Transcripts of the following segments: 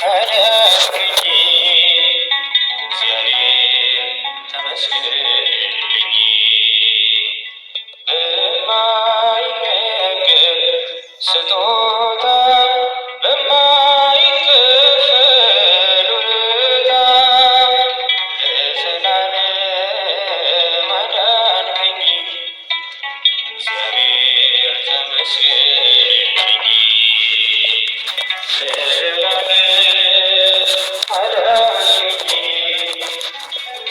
አዳንከኝ እግዚአብሔር ተመስገንልኝ በማይነገር ስጦታ በማይከፈል ውለታ ለዘላለም አዳንከኝ እግዚአብሔር ተመስገንልኝ ለዘላለም አዳንከኝ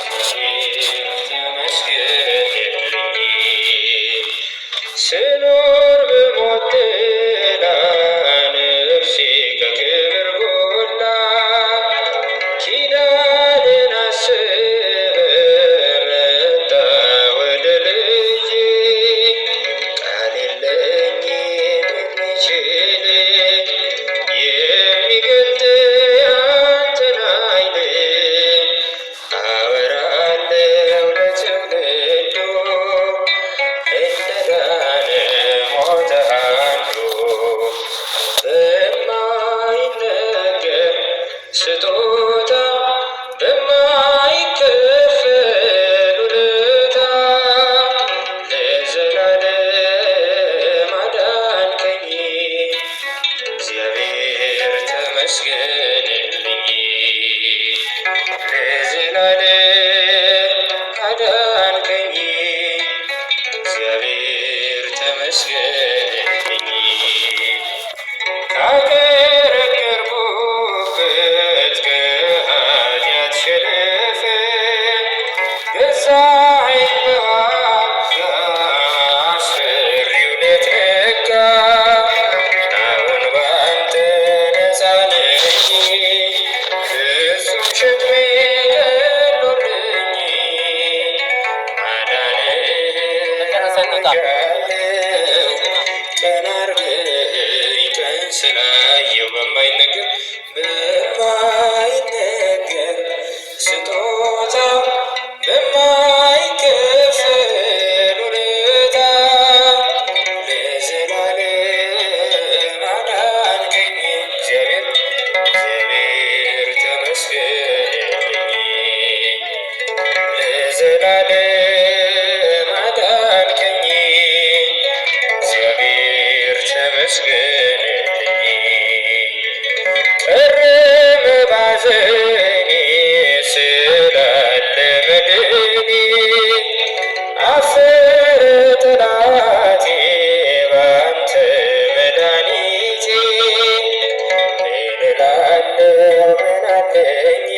እግዚአብሔር ተመስገንልኝ ስኖር በሞት ጥላ ነፍሴ ከክብር ጎላ ኪዳንን አስበህ መጣ ወደ ልጅ ቃል የለኝም የሚችል የሚገልጥ ያንተን ኃይል አወራለሁ ለትውልዱ እንደዳነ ሞተ አንዱ በማይነገር ስጦታ በማይከፈል ውለታ ለዘላለም አዳንከኝ እግዚአብሔር ተመስገንልኝ ለዘላለም አዳንከኝ እግዚአብሔር ተመስገንልኝ ካገረገርኩበት ከኃጢአት ሸለፈ ገዛኸኝ በዋጋ አስፈሪው ሌት ነጋ አሁን ባንተ ነፃ ነኝ ፍጹም ሸክሜ ቀሎልኝ ማዳንህን አውጃለሁ ቀና አርገኝ ቀን ስላየው በማይነገር ስጦታ በማይከፈል ውለታ ለዘላለም አዳንከኝ እግዚአብሔር ተመስገንልኝ ለዘላለም አዳንከኝ እግዚአብሔር ተመስገንልኝ ቀረ መባዘኔ ስላለ መድኔ አፈረ ጠላቴ ባንተ መድኃኒቴ ምን እላለሁ ምን አለኝ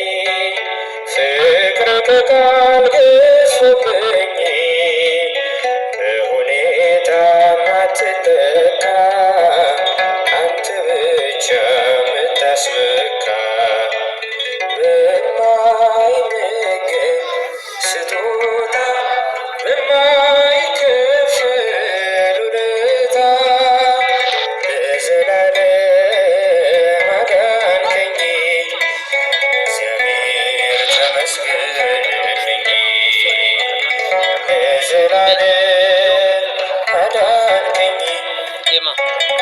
ፍቅር ከቃል ገዝፎብኝ በሁኔታ ማትለካ አንተ ብቻ ምታስመካ በማይነገር ስጦታ በማይከፈል ውለታ ለዘላለም አዳንከኝ እግዚአብሔር ተመስገንልኝ ለዘላለም አዳንከኝ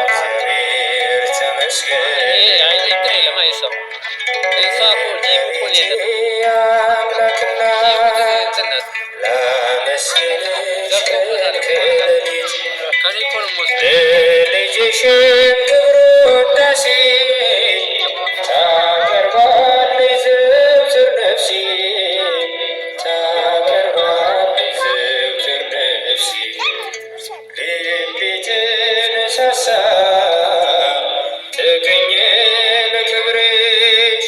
እግዚአብሔር ተመስገንልኝ አምላክና ላመስግንሽ ቀን ከሌሊት ለልጅሽም ክብር ውዳሴ ታቀርባለች ዘወትር ነፍሴ ታቀርባለች ዘወትር ነፍሴ ልቤ ተነሳሳ ተገኘ ለክብርሽ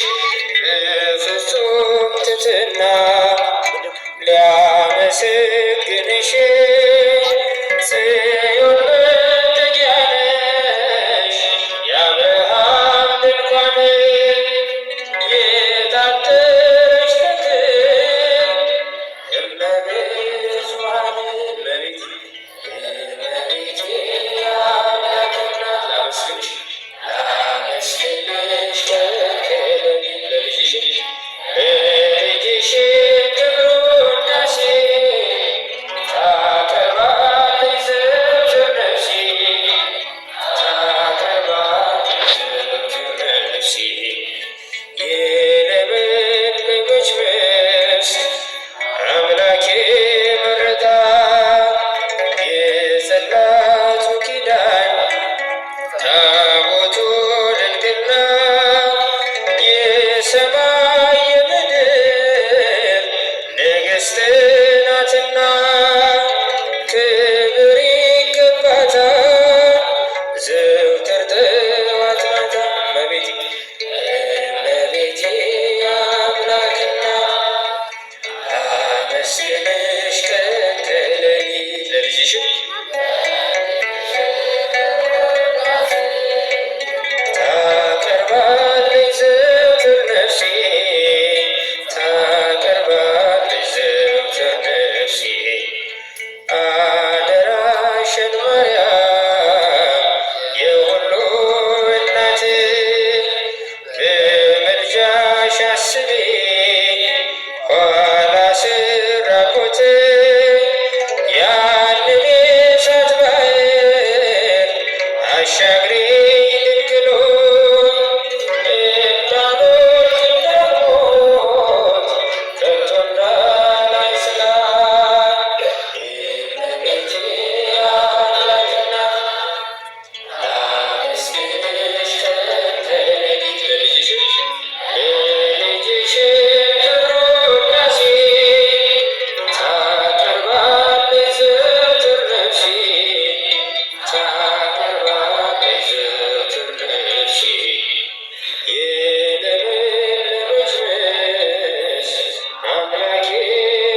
በፍጹም ትሕትና ሊያመሰግንሽ ጽዮን መጠጊያ ነሽ የአብርሃም ድንኳን የታጠረች ተክል እመብዙኃን እመቤቴ የአምላክ እናት ላመስግንሽ ቀን ከሌሊት ለልጅሽ ክብር ውዳሴ ታቀርባለች ዘወትር ነፍሴ ታቀርባለች ዘወትር ነፍሴ ምልጃሽ አስቤኝ ኋላ ስራቆት ያንን የእሳት ባህር አሻግሬ ልግሎ እንዳልወድቅ እንዳልሞት ከቶ እንዳላይ ስላት እመቤቴ አምላክና ላመስግንሽ ከሌሊት ለልጅሽ ክብር ውዳሴ ታቀርባለች ዘወትር ነፍሴ ታቀርባለች ዘወትር ነፍሴ የለመለመች መስክ አምላኬ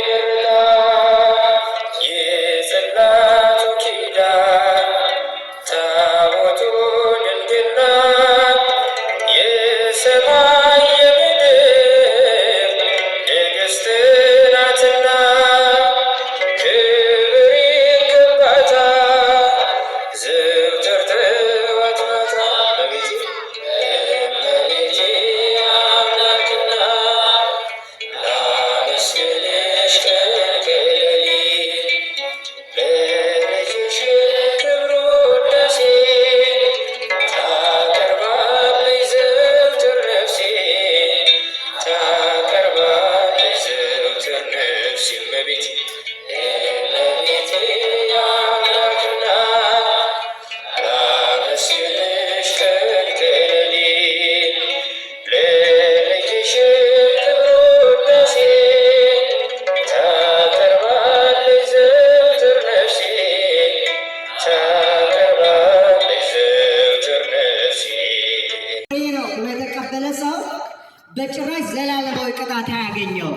መረጣት የጽላቱ ኪዳን ታቦቱ ድንግል ናት የሰማይ የምድር ንግሥት ናትና ክብር ይገባታል ዘወትር ጠዋት ማታ እመቤቴ አምላክና ላመስግንሽ ቀን ከሌሊት ለልጅሽ ክብር ውዳሴ ታቀርባለች ዘወትር ነፍሴ ታቀርባለች ዘወትር ነፍሴ እመቤቴ አምላክና ላመስግንሽ ቀን ከሌሊት ለልጅሽ ክብር ውዳሴ ታቀርባለች ዘወትር ነፍሴ ታቀርባለች ዘወትር ነፍሴ። ይህ ነው ብሎ የተቀበለ ሰው በጭራሽ ዘላለማዊ ቅጣት አያገኘው።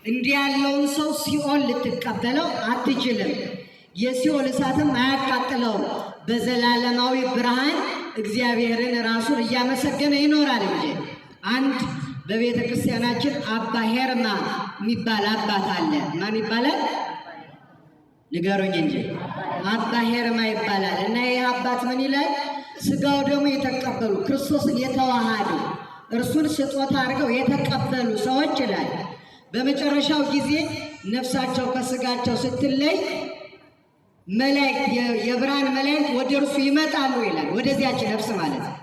እንዲህ ያለውን ሰው ሲኦል ልትቀበለው አትችልም። የሲኦል እሳትም አያቃጥለውም። በዘላለማዊ ብርሃን እግዚአብሔርን ራሱን እያመሰገነ ይኖራል እንጂ። አንድ በቤተ ክርስቲያናችን አባ ሄርማ የሚባል አባት አለ። ማን ይባላል? ንገሩኝ እንጂ። አባ ሄርማ ይባላል። እና ይህ አባት ምን ይላል? ስጋው ደግሞ የተቀበሉ ክርስቶስን የተዋሃዱ እርሱን ስጦታ አድርገው የተቀበሉ ሰዎች ይላል በመጨረሻው ጊዜ ነፍሳቸው ከስጋቸው ስትለይ መላእክት የብርሃን መላእክት ወደ እርሱ ይመጣሉ ይላል። ወደዚያች ነፍስ ማለት ነው።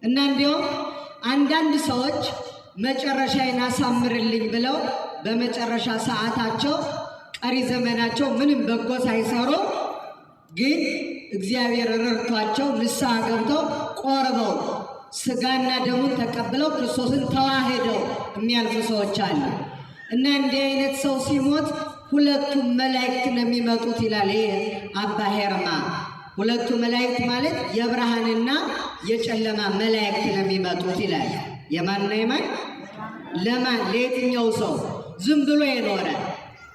እና እንዲያውም አንዳንድ ሰዎች መጨረሻዬን አሳምርልኝ ብለው በመጨረሻ ሰዓታቸው ቀሪ ዘመናቸው ምንም በጎ ሳይሰሩ ግን እግዚአብሔር ረድቷቸው ንስሐ ገብተው ቆርበው ስጋና ደሙን ተቀብለው ክርስቶስን ተዋህደው የሚያልፉ ሰዎች አሉ። እና እንዲህ አይነት ሰው ሲሞት ሁለቱም መላእክት ነው የሚመጡት ይላል ይሄ አባ ሄርማ። ሁለቱ መላእክት ማለት የብርሃንና የጨለማ መላእክት ነው የሚመጡት ይላል። የማንና የማን? ለማን? ለየትኛው ሰው? ዝም ብሎ የኖረ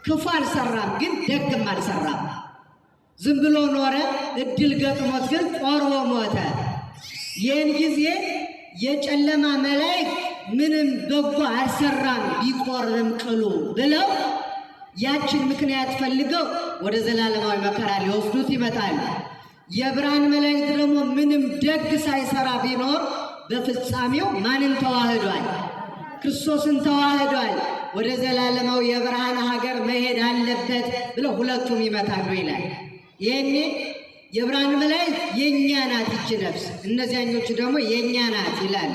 ክፉ አልሰራም፣ ግን ደግም አልሰራም። ዝም ብሎ ኖረ፣ እድል ገጥሞት ግን ቆርቦ ሞተ። ይህን ጊዜ የጨለማ መላእክት ምንም በጎ አልሰራም ቢቆርብም ቅሉ ብለው ያችን ምክንያት ፈልገው ወደ ዘላለማዊ መከራ ሊወስዱት ይመጣሉ። የብርሃን መላእክት ደግሞ ምንም ደግ ሳይሰራ ቢኖር በፍጻሜው ማንን ተዋህዷል? ክርስቶስን ተዋህዷል። ወደ ዘላለማዊ የብርሃን ሀገር መሄድ አለበት ብለው ሁለቱም ይመጣሉ ይላል። ይህኔ የብርሃን መላእክት የእኛ ናት ይች ነፍስ፣ እነዚያኞቹ ደግሞ የእኛ ናት ይላል።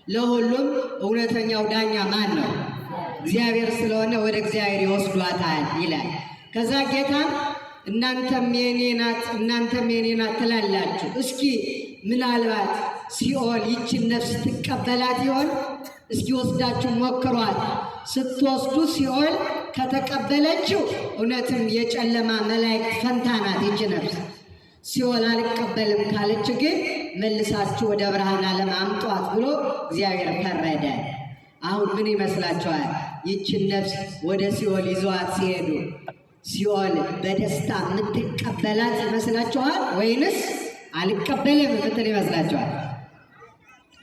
ለሁሉም እውነተኛው ዳኛ ማን ነው? እግዚአብሔር ስለሆነ ወደ እግዚአብሔር ይወስዷታል ይላል። ከዛ ጌታ እናንተም የኔ ናት እናንተም የኔ ናት ትላላችሁ። እስኪ ምናልባት ሲኦል ይችን ነፍስ ትቀበላት ይሆን? እስኪ ወስዳችሁ ሞክሯት። ስትወስዱ ሲኦል ከተቀበለችው እውነትም የጨለማ መላእክት ፈንታ ናት ይች ነፍስ። ሲኦል አልቀበልም ካለች ግን መልሳችሁ ወደ ብርሃን ዓለም አምጧት ብሎ እግዚአብሔር ፈረደ። አሁን ምን ይመስላችኋል? ይችን ነፍስ ወደ ሲኦል ይዘዋት ሲሄዱ ሲኦል በደስታ የምትቀበላት ይመስላችኋል? ወይንስ አልቀበልም የምትል ይመስላችኋል?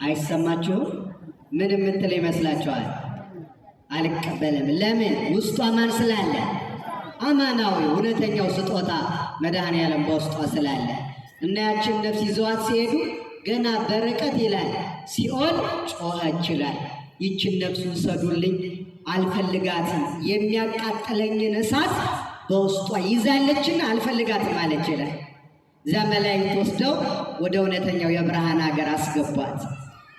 አይሰማችሁም? ምን የምትል ይመስላችኋል? አልቀበልም። ለምን? ውስጧ ማን ስላለ? አማናዊ እውነተኛው ስጦታ መድኃኔዓለም በውስጧ ስላለ እና ያችን ነፍስ ይዘዋት ሲሄዱ ገና በርቀት ይላል ሲኦል ጮኸች ይላል። ይችን ነፍሱን ሰዱልኝ አልፈልጋትም፣ የሚያቃጥለኝን እሳት በውስጧ ይዛለችና አልፈልጋትም አለች ይላል። እዚያ መላእክት ወስደው ወደ እውነተኛው የብርሃን ሀገር አስገቧት።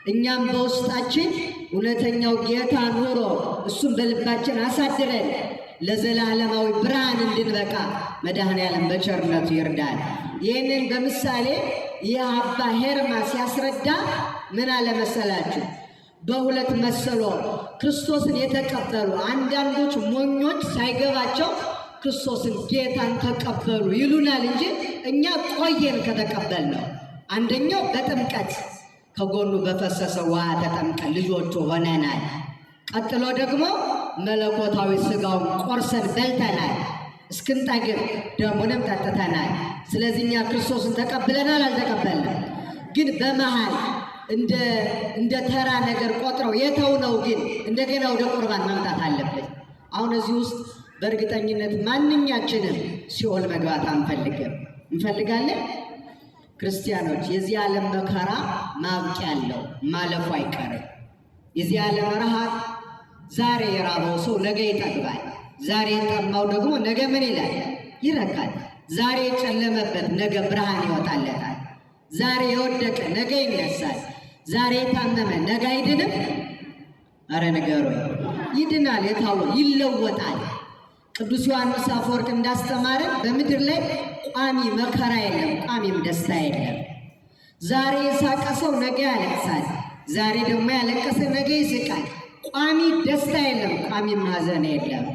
እኛም በውስጣችን እውነተኛው ጌታ ኑሮ እሱም በልባችን አሳድረን ለዘላለማዊ ብርሃን እንድንበቃ መድኃኔዓለም በቸርነቱ ይርዳል። ይህንን በምሳሌ የአባ ሄርማ ሲያስረዳ ምን አለመሰላችሁ? በሁለት መሰሎ ክርስቶስን የተቀበሉ አንዳንዶች ሞኞች ሳይገባቸው ክርስቶስን ጌታን ተቀበሉ ይሉናል እንጂ እኛ ቆየን ከተቀበልነው። አንደኛው በጥምቀት ከጎኑ በፈሰሰ ውሃ ተጠምቀን ልጆቹ ሆነናል። ቀጥሎ ደግሞ መለኮታዊ ሥጋውን ቆርሰን በልተናል፣ እስክንጠግብ ደሙንም ጠጥተናል። ስለዚህ እኛ ክርስቶስን ተቀብለናል አልተቀበልንም። ግን በመሃል እንደ ተራ ነገር ቆጥረው የተውነው ግን እንደገና ወደ ቁርባን መምጣት አለብን። አሁን እዚህ ውስጥ በእርግጠኝነት ማንኛችንም ሲኦል መግባት አንፈልግም። እንፈልጋለን? ክርስቲያኖች የዚህ ዓለም መከራ ማብቂያ አለው፣ ማለፉ አይቀርም። የዚህ ዓለም ረሃብ ዛሬ የራበው ሰው ነገ ይጠግባል። ዛሬ የጠማው ደግሞ ነገ ምን ይላል? ይረካል። ዛሬ የጨለመበት ነገ ብርሃን ይወጣለታል። ዛሬ የወደቀ ነገ ይነሳል። ዛሬ የታመመ ነገ አይድንም? አረ ንገሩኝ። ይድናል። ይለወጣል። ቅዱስ ዮሐንስ አፈወርቅ እንዳስተማረን በምድር ላይ ቋሚ መከራ የለም፣ ቋሚም ደስታ የለም። ዛሬ የሳቀ ሰው ነገ ያለቅሳል። ዛሬ ደግሞ ያለቀሰ ነገ ይስቃል። ቋሚ ደስታ የለም፣ ቋሚም ሐዘን የለም።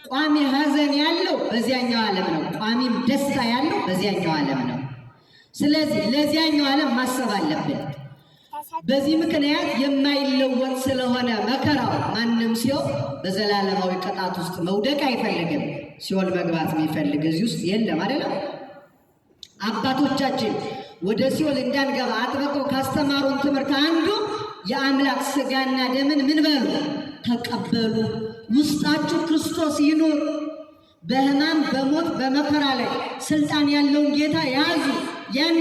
ቋሚ ሐዘን ያለው በዚያኛው ዓለም ነው። ቋሚም ደስታ ያለው በዚያኛው ዓለም ነው። ስለዚህ ለዚያኛው ዓለም ማሰብ አለብን። በዚህ ምክንያት የማይለወጥ ስለሆነ መከራው ማንም ሲሆን በዘላለማዊ ቅጣት ውስጥ መውደቅ አይፈልግም። ሲኦል መግባት የሚፈልግ እዚህ ውስጥ የለም አይደለም። አባቶቻችን ወደ ሲኦል እንዳንገባ አጥብቀው ካስተማሩን ትምህርት አንዱ የአምላክ ሥጋና ደምን ምን በሉ ተቀበሉ፣ ውስጣችሁ ክርስቶስ ይኑር፣ በሕማም በሞት በመከራ ላይ ስልጣን ያለውን ጌታ ያዙ፣ ያኔ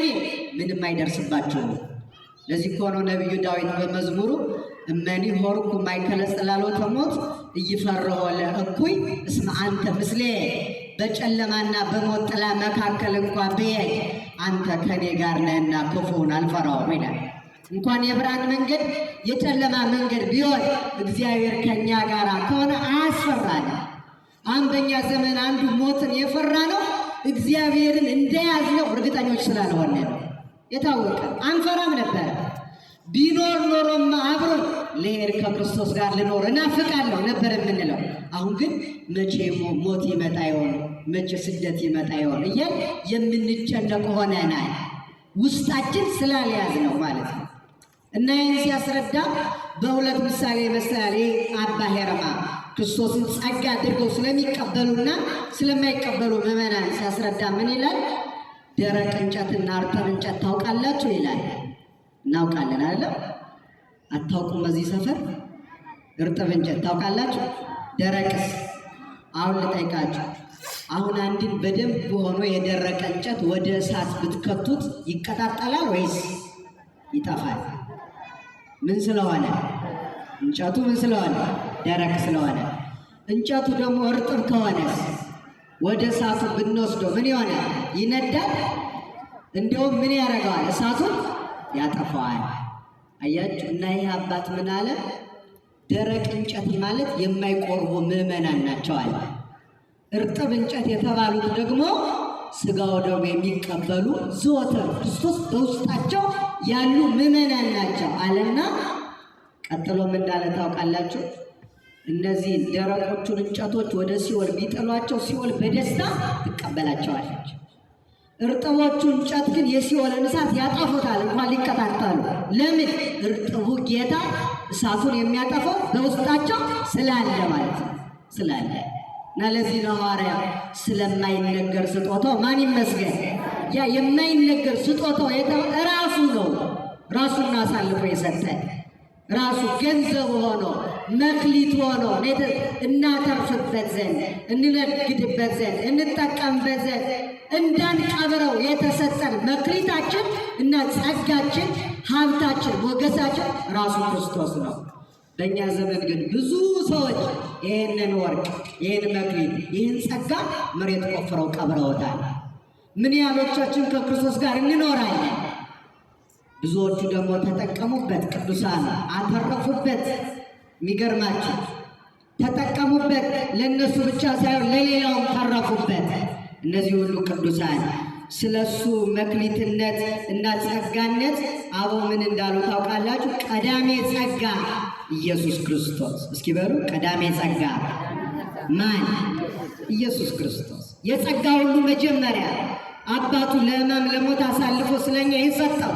ምንም አይደርስባችሁም። ለዚህ ከሆነ ነቢዩ ዳዊት በመዝሙሩ እመኒ ሆርኩ ማእከለ ጽላሎተ ሞት ኢይፈርሆ ለእኩይ እስመ አንተ ምስሌ፣ በጨለማና በሞት ጥላ መካከል እንኳ ብሄድ አንተ ከኔ ጋር ነህና ክፉን አልፈራውም ይላል። እንኳን የብርሃን መንገድ የጨለማ መንገድ ቢሆን እግዚአብሔር ከኛ ጋር ከሆነ አያስፈራንም። አሁን በእኛ ዘመን አንዱ ሞትን የፈራ ነው እግዚአብሔርን እንደያዝነው እርግጠኞች ስላልሆነ ነው። የታወቀ አንፈራም ነበር። ቢኖር ኖሮማ አብሮን ልሄድ ከክርስቶስ ጋር ልኖር እናፍቃለሁ ነበር የምንለው። አሁን ግን መቼ ሞት ይመጣ ይሆን፣ መቼ ስደት ይመጣ ይሆን እያል የምንጨነቅ ሆነናል። ውስጣችን ስላልያዝ ነው ማለት ነው። እና ይህን ሲያስረዳ በሁለት ምሳሌ ይመስላል። አባ ሄርማ ክርስቶስን ጸጋ አድርገው ስለሚቀበሉና ስለማይቀበሉ ምዕመናን ሲያስረዳ ምን ይላል? ደረቅ እንጨትና እርጥብ እንጨት ታውቃላችሁ ይላል። እናውቃለን አይደለም? አታውቁም? በዚህ ሰፈር እርጥብ እንጨት ታውቃላችሁ? ደረቅስ? አሁን ልጠይቃችሁ። አሁን አንድን በደንብ ሆኖ የደረቀ እንጨት ወደ እሳት ብትከቱት ይቀጣጠላል ወይስ ይጠፋል? ምን ስለሆነ? እንጨቱ ምን ስለሆነ? ደረቅ ስለሆነ። እንጨቱ ደግሞ እርጥብ ከሆነስ ወደ እሳቱ ብንወስደው ምን ይሆናል? ይነዳል። እንዲሁም ምን ያደርገዋል? እሳቱን ያጠፋዋል። አያችሁ። እና ይህ አባት ምን አለ? ደረቅ እንጨት ማለት የማይቆርቡ ምዕመናን ናቸው አለ። እርጥብ እንጨት የተባሉት ደግሞ ሥጋው ደግሞ የሚቀበሉ ዘወትር ክርስቶስ በውስጣቸው ያሉ ምዕመናን ናቸው አለና ቀጥሎ ምን እንዳለ ታውቃላችሁ? እነዚህ ደረቆቹን እንጨቶች ወደ ሲኦል ቢጥሏቸው ሲኦል በደስታ ትቀበላቸዋለች። እርጥቦቹ እንጨት ግን የሲኦልን እሳት ያጠፉታል እንኳን ሊቀጣጠሉ። ለምን? እርጥቡ ጌታ እሳቱን የሚያጠፋው በውስጣቸው ስላለ ማለት ነው። ስላለ እና ለዚህ ነው ሐዋርያው ስለማይነገር ስጦታው ማን ይመስገን። ያ የማይነገር ስጦታው ራሱ ነው። ራሱን አሳልፎ የሰጠን ራሱ ገንዘብ ሆኖ መክሊት ሆኖ እናተርፍበት ዘንድ እንነግድበት ዘንድ እንጠቀምበት ዘንድ እንዳንቀብረው የተሰጠን መክሊታችን እና ጸጋችን ሀብታችን ሞገሳችን ራሱ ክርስቶስ ነው። በእኛ ዘመን ግን ብዙ ሰዎች ይህንን ወርቅ፣ ይህን መክሊት፣ ይህን ጸጋ መሬት ቆፍረው ቀብረውታል። ምን ያህሎቻችን ከክርስቶስ ጋር እንኖራለን? ብዙዎቹ ደግሞ ተጠቀሙበት፣ ቅዱሳን አተረፉበት። የሚገርማቸው ተጠቀሙበት፣ ለእነሱ ብቻ ሳይሆን ለሌላውም ተረፉበት። እነዚህ ሁሉ ቅዱሳን ስለ እሱ መክሊትነት እና ጸጋነት አበው ምን እንዳሉ ታውቃላችሁ? ቀዳሜ ጸጋ ኢየሱስ ክርስቶስ። እስኪ በሉ ቀዳሜ ጸጋ ማን? ኢየሱስ ክርስቶስ። የጸጋ ሁሉ መጀመሪያ አባቱ ለሕማም ለሞት አሳልፎ ስለኛ የሰጠው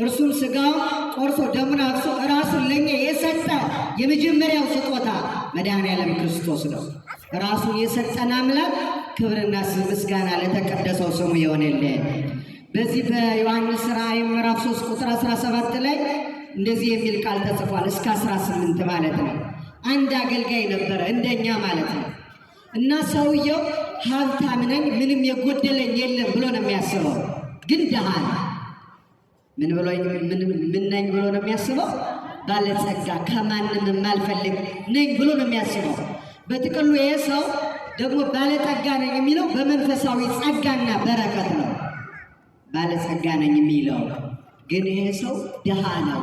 እርሱም ሥጋውን ቆርሶ ደሙን አፍሶ ራሱን ለኛ የሰጠ የመጀመሪያው ስጦታ መድኃኔዓለም ክርስቶስ ነው። ራሱን የሰጠን አምላክ ክብርና ምስጋና ለተቀደሰው ስሙ ይሆንልን። በዚህ በዮሐንስ ራእይ ምዕራፍ 3 ቁጥር 17 ላይ እንደዚህ የሚል ቃል ተጽፏል። እስከ 18 ማለት ነው። አንድ አገልጋይ ነበረ እንደኛ ማለት ነው። እና ሰውየው ሀብታም ነኝ ምንም የጎደለኝ የለም ብሎ ነው የሚያስበው። ግን ድሃ ነው። ምን ነኝ ብሎ ነው የሚያስበው? ባለጸጋ፣ ከማንም የማልፈልግ ነኝ ብሎ ነው የሚያስበው። በጥቅሉ ይሄ ሰው ደግሞ ባለጸጋ ነኝ የሚለው በመንፈሳዊ ጸጋና በረከት ነው። ባለጸጋ ነኝ የሚለው ግን ይሄ ሰው ድሃ ነው፣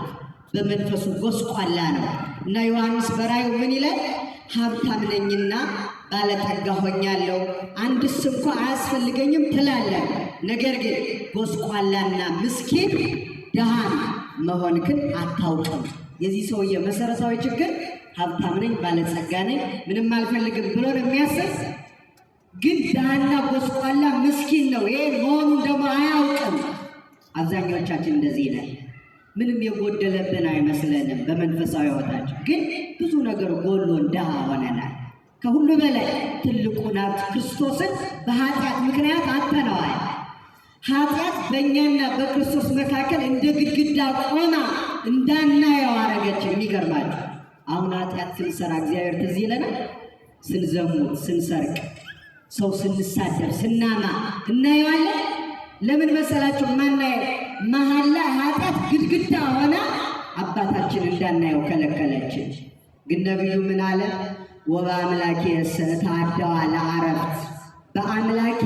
በመንፈሱ ጎስቋላ ነው። እና ዮሐንስ በራእዩ ምን ይላል? ሀብታም ነኝና ባለጠጋ ሆኛለሁ፣ አንድስ እንኳ አያስፈልገኝም ትላለህ፣ ነገር ግን ጎስቋላና ምስኪን ድሃን መሆንክን አታውቅም። የዚህ ሰውዬ መሰረታዊ ችግር ሀብታም ነኝ፣ ባለጸጋ ነኝ፣ ምንም አልፈልግም ብሎ ነው የሚያስብ። ግን ድሃና ጎስቋላ ምስኪን ነው። ይሄ መሆኑን ደግሞ አያውቅም። አብዛኛዎቻችን እንደዚህ ይላል። ምንም የጎደለብን አይመስለንም በመንፈሳዊ ሕይወታችን፣ ግን ብዙ ነገር ጎሎን ድሃ ሆነናል። ከሁሉ በላይ ትልቁን ሀብት ክርስቶስን በኃጢአት ምክንያት አጥተነዋል። ኃጢአት በእኛና በክርስቶስ መካከል እንደ ግድግዳ ቆማ እንዳናየው አረገች። የሚገርማችሁ አሁን ኃጢአት ስንሰራ እግዚአብሔር ትዝ ይለናል። ስንዘሙት፣ ስንሰርቅ፣ ሰው ስንሳደብ፣ ስናማ እናየዋለን። ለምን መሰላችሁ? ማናየው መሐላ ኃጢአት ግድግዳ ሆና አባታችን እንዳናየው ከለከለችን። ግን ነቢዩ ምን አለ? ወበአምላኬ እተዓደዋ ለዐረፍት፣ በአምላኬ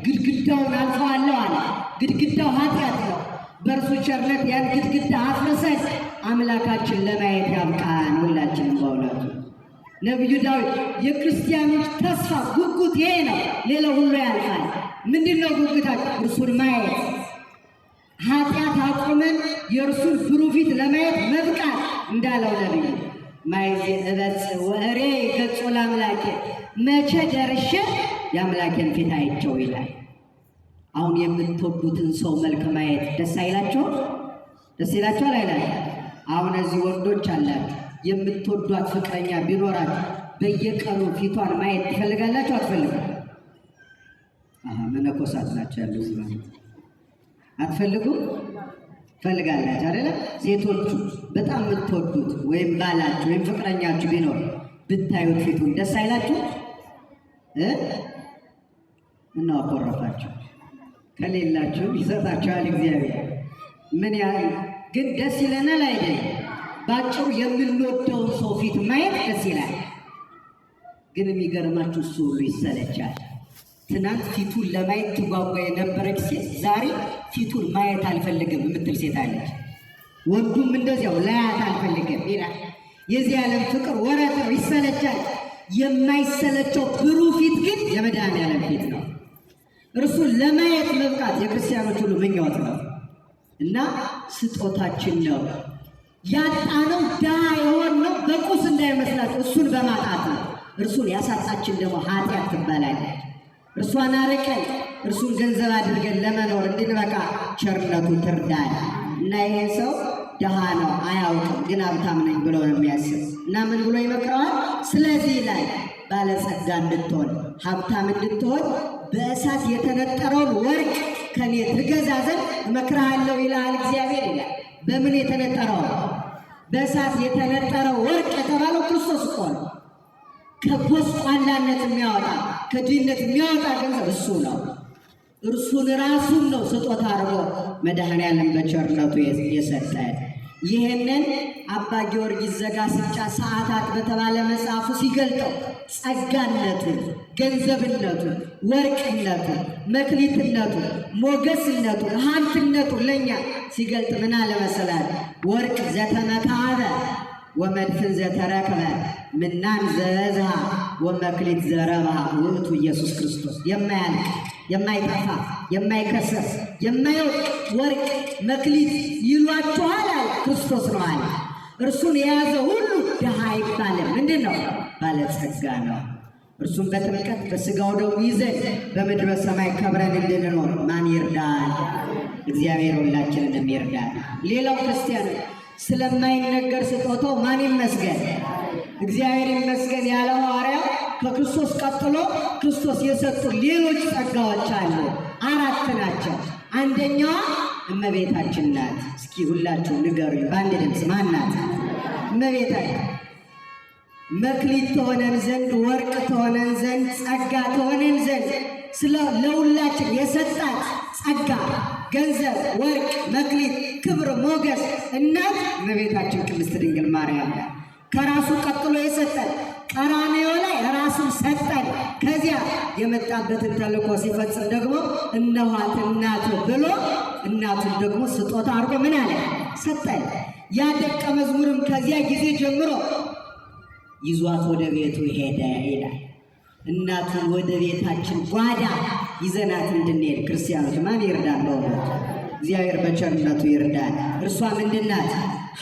ግድግዳውን አልፈዋለሁ አለ። ግድግዳው ኃጢአት ነው። በእርሱ ቸርነት ያን ግድግዳ አፍርሰን አምላካችን ለማየት ያብቃን ሁላችንም። በእውነቱ ነቢዩ ዳዊት የክርስቲያኖች ተስፋ ጉጉት ይሄ ነው፣ ሌላው ሁሉ ያልፋል። ምንድን ነው ጉጉታችን? እርሱን ማየት። ኃጢአት አቁመን የእርሱን ብሩህ ፊት ለማየት መብቃት እንዳለው ነቢዩ ማይዜ እበጽሕ ወእሬ ገጹ ለአምላኬ፣ መቼ ደርሼ የአምላኬን ፊት አይቼው ይላል። አሁን የምትወዱትን ሰው መልክ ማየት ደስ አይላችሁም? ደስ ይላችኋል አይላችሁ? አሁን እዚህ ወንዶች አላችሁ፣ የምትወዷት ፍቅረኛ ቢኖራችሁ በየቀኑ ፊቷን ማየት ትፈልጋላችሁ? አትፈልጉም? መነኮሳት ናቸው ያሉ እዚህ ማለት አትፈልጉም? ፈልጋላችሁ አይደለ? ሴቶቹ በጣም የምትወዱት ወይም ባላችሁ ወይም ፍቅረኛችሁ ቢኖር ብታዩት ፊቱን ደስ አይላችሁ? እና አኮረፋችሁ። ከሌላችሁ ይሰጣችኋል እግዚአብሔር። ምን ያህል ግን ደስ ይለናል አይደል? ባጭሩ የምንወደውን ሰው ፊት ማየት ደስ ይላል። ግን የሚገርማችሁ እሱ ሁሉ ይሰለቻል። ትናንት ፊቱን ለማየት ትጓጓ የነበረች ሴት ዛሬ ፊቱን ማየት አልፈልግም የምትል ሴት አለች። ወንዱም እንደዚያው ላያት አልፈልግም ይላል። የዚህ ዓለም ፍቅር ወረት ነው፣ ይሰለቻል። የማይሰለቸው ብሩህ ፊት ግን የመድኃኔዓለም ፊት ነው። እርሱን ለማየት መብቃት የክርስቲያኖች ሁሉ ምኞት ነው እና ስጦታችን ነው። ያጣነው ድሃ የሆነው በቁስ እንዳይመስላችሁ እሱን በማጣት ነው። እርሱን ያሳጣችን ደግሞ ኃጢአት ትባላለች። እርሷን አርቀን እርሱን ገንዘብ አድርገን ለመኖር እንድንበቃ ቸርነቱ ትርዳል። እና ይሄ ሰው ድሃ ነው አያውቅም፣ ግን ሀብታም ነኝ ብሎ ነው የሚያስብ። እና ምን ብሎ ይመክረዋል? ስለዚህ ላይ ባለጸጋ እንድትሆን ሀብታም እንድትሆን በእሳት የተነጠረውን ወርቅ ከኔ ትገዛ ዘንድ እመክርሃለሁ ይላል እግዚአብሔር ይላል። በምን የተነጠረው? በእሳት የተነጠረው ወርቅ የተባለው ክርስቶስ እኮ ነው። ከጎስቋላነት የሚያወጣ ከድህነት የሚያወጣ ገንዘብ እሱ ነው። እርሱን ራሱን ነው ስጦታ አድርጎ መድኃኔዓለም በቸርነቱ የሰጠ። ይህንን አባ ጊዮርጊስ ዘጋስጫ ሰዓታት በተባለ መጽሐፉ ሲገልጠው ጸጋነቱን፣ ገንዘብነቱን፣ ወርቅነቱን፣ መክሊትነቱን፣ ሞገስነቱን፣ ሀብትነቱን ለእኛ ሲገልጥ ምን አለ መሰላል? ወርቅ ዘተመካበ ወመድፍን ዘተረክበ ምናን ዘዝሃ ወመክሊት ዘረብሃ ውእቱ ኢየሱስ ክርስቶስ። የማያልቅ የማይጠፋ የማይከሰስ የማይወድቅ ወርቅ መክሊት ይሏችኋል አለ። ክርስቶስ ነው አለ። እርሱን የያዘ ሁሉ ድሃ አይባልም። ምንድን ነው? ባለጸጋ ነው። እርሱም በጥምቀት በሥጋው ደሙ ይዘን በምድረ ሰማይ ከብረን እንድንኖር ማን ይርዳል? እግዚአብሔር ሁላችንንም ይርዳል። ሌላው ክርስቲያን ስለማይነገር ስጦታው ማን ይመስገን? እግዚአብሔር ይመስገን ያለው ሐዋርያው ከክርስቶስ ቀጥሎ ክርስቶስ የሰጡ ሌሎች ጸጋዎች አሉ። 4 ናቸው። አንደኛዋ እመቤታችን ናት። እስኪ ሁላችሁ ንገሩኝ በአንድ ድምፅ ማን ናት? እመቤታችን። መክሊት ተሆነን ዘንድ፣ ወርቅ ተሆነን ዘንድ፣ ጸጋ ተሆነን ዘንድ ለሁላችን የሰጣት ጸጋ፣ ገንዘብ፣ ወርቅ፣ መክሊት፣ ክብር፣ ሞገስ እናት እመቤታችን ቅድስት ድንግል ማርያም። ከራሱ ቀጥሎ የሰጠን ቀራንዮ ላይ ራሱን ሰጠን። ከዚያ የመጣበትን ተልእኮ ሲፈጽም ደግሞ እነኋት እናት ብሎ እናቱን ደግሞ ስጦታ አድርጎ ምን አለ? ሰጠን። ያ ደቀ መዝሙርም ከዚያ ጊዜ ጀምሮ ይዟት ወደ ቤቱ ሄደ ይላል። እናቱን ወደ ቤታችን ጓዳ ይዘናት እንድንሄድ ክርስቲያኖች ማን ይርዳን? በእውነት እግዚአብሔር በቸርነቱ ይርዳን። እርሷ ምንድን ናት?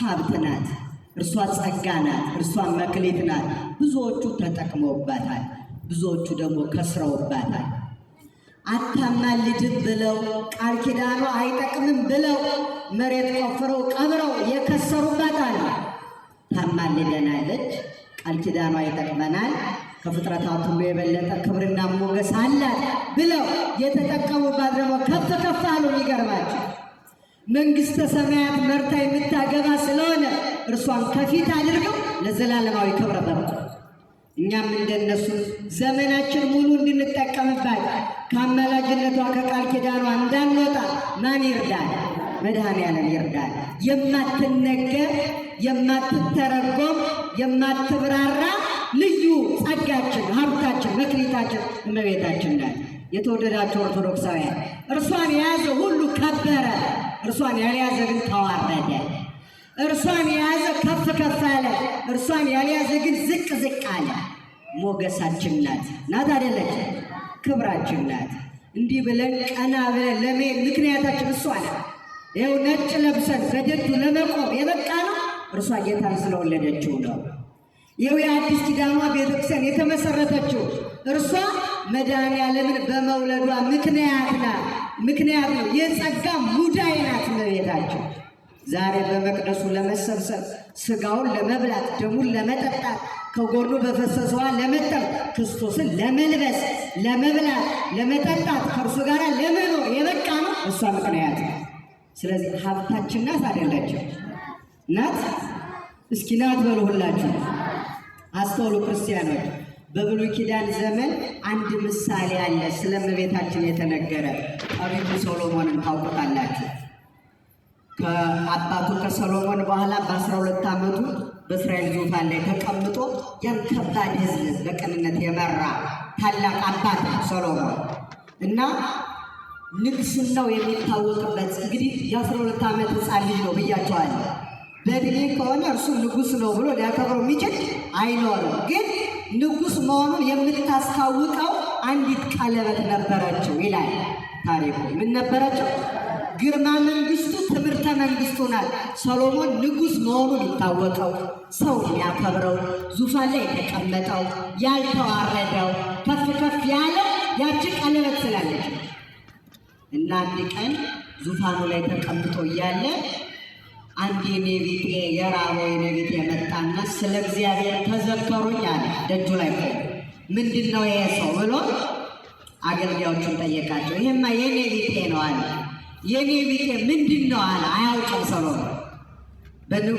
ሀብት ናት። እርሷ ጸጋ ናት። እርሷ መክሊት ናት። ብዙዎቹ ተጠቅመውባታል፣ ብዙዎቹ ደግሞ ከስረውባታል። አታማልድም ብለው ቃል ኪዳኗ አይጠቅምም ብለው መሬት ቆፍረው ቀብረው የከሰሩባታል። ታማልደናለች፣ ቃል ኪዳኗ ይጠቅመናል፣ ከፍጥረታት ሁሉ የበለጠ ክብርና ሞገስ አላት ብለው የተጠቀሙባት ደግሞ ከፍ ከፍ አሉ። የሚገርማቸው መንግሥተ ሰማያት መርታ የምታገባ ስለሆነ እርሷን ከፊት አድርገው ለዘላለማዊ ክብረ በቁ። እኛም እንደነሱ ዘመናችን ሙሉ እንድንጠቀምባት ከአማላጅነቷ ከቃል ኪዳኗ እንዳንወጣ ማን ይርዳል? መድኃኔዓለም ይርዳል። የማትነገር የማትተረጎም የማትብራራ ልዩ ጸጋችን፣ ሀብታችን፣ መክሊታችን እመቤታችን ናት። የተወደዳቸው ኦርቶዶክሳውያን እርሷን የያዘ ሁሉ ከበረ፣ እርሷን ያልያዘ ግን ተዋረደ። እርሷን የያዘ ከፍ ከፍ አለ፣ እርሷን ያልያዘ ግን ዝቅ ዝቅ አለ። ሞገሳችን ናት አይደለች? ክብራችን ናት። እንዲህ ብለን ቀና ብለን ለመሄድ ምክንያታችን እሷ ናት። ይኸው ነጭ ለብሰን በደጁ ለመቆም የበቃ ነው እርሷ ጌታን ስለወለደችው ነው። ይኸው የአዲስ ኪዳኗ ቤተክርስቲያን የተመሰረተችው እርሷ መድኃኔዓለምን በመውለዷ ምክንያት ናት። ምክንያት ነው። የጸጋ ሙዳይ ናት እመቤታችን። ዛሬ በመቅደሱ ለመሰብሰብ ሥጋውን ለመብላት ደሙን ለመጠጣት ከጎኑ በፈሰሰዋ ለመጠብ ክርስቶስን ለመልበስ ለመብላት ለመጠጣት ከእርሱ ጋር ለመኖር የበቃ ነው እሷ ምክንያት ነው። ስለዚህ ሀብታችን ናት አይደለችም? ናት። እስኪ ናት በሉ ሁላችሁ። አስተውሉ ክርስቲያኖች። በብሉይ ኪዳን ዘመን አንድ ምሳሌ አለ ስለ እመቤታችን የተነገረ። ጠቢቡ ሶሎሞንን ታውቁታላችሁ። ከአባቱ ከሰሎሞን በኋላ በ12 ዓመቱ በእስራኤል ዙፋን ላይ ተቀምጦ ያን ከባድ ሕዝብ በቅንነት የመራ ታላቅ አባት ሰሎሞን እና ንግስናው የሚታወቅበት እንግዲህ የ12 ዓመት ሕፃን ልጅ ነው ብያቸዋለሁ። በእድሜ ከሆነ እርሱ ንጉሥ ነው ብሎ ሊያከብረው የሚችል አይኖርም። ግን ንጉሥ መሆኑን የምታስታውቀው አንዲት ቀለበት ነበረችው ይላል ታሪኩ። ምን ነበረችው? ግርማ መንግስቱ ትምህርተ መንግስቱ ናት። ሰሎሞን ንጉሥ መሆኑን ይታወቀው፣ ሰው የሚያከብረው፣ ዙፋን ላይ የተቀመጠው፣ ያልተዋረደው፣ ከፍ ከፍ ያለው ያቺ ቀለበት ስላለች እና አንድ ቀን ዙፋኑ ላይ ተቀምጦ እያለ አንድ የኔ ቢጤ የራበው የኔ ቢጤ መጣና ስለ እግዚአብሔር ተዘከሩኝ አለ። ደጁ ላይ ቆሞ ምንድን ነው ይሄ ሰው ብሎ አገልጋዮቹን ጠየቃቸው። ይሄማ የኔ ቢጤ ነው አለ። የኔ ቢጤ ምንድን ነው አለ። አያውቅም ሰሎሞን።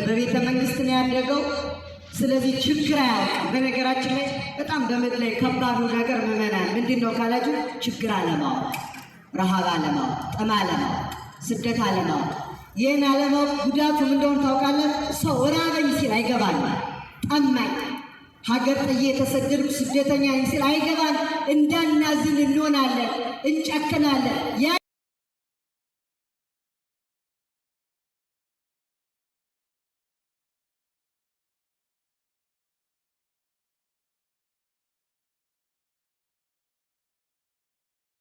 በቤተ መንግስት ነው ያደገው። ስለዚህ ችግር አያውቅም። በነገራችን ላይ በጣም በምድር ላይ ከባዱ ነገር ምዕመናን ምንድን ነው ካላችሁ፣ ችግር አለማወቅ፣ ረሃብ አለማወቅ፣ ጥም አለማወቅ፣ ስደት አለማወቅ። ይህን አለማወቅ ጉዳቱ ምን እንደሆነ ታውቃለህ? ሰው ራበኝ ሲል አይገባል። ጠማኝ ሀገር ጥዬ የተሰደድኩ ስደተኛ ሲል አይገባል። እንዳናዝን እንሆናለን፣ እንጨክናለን። ያ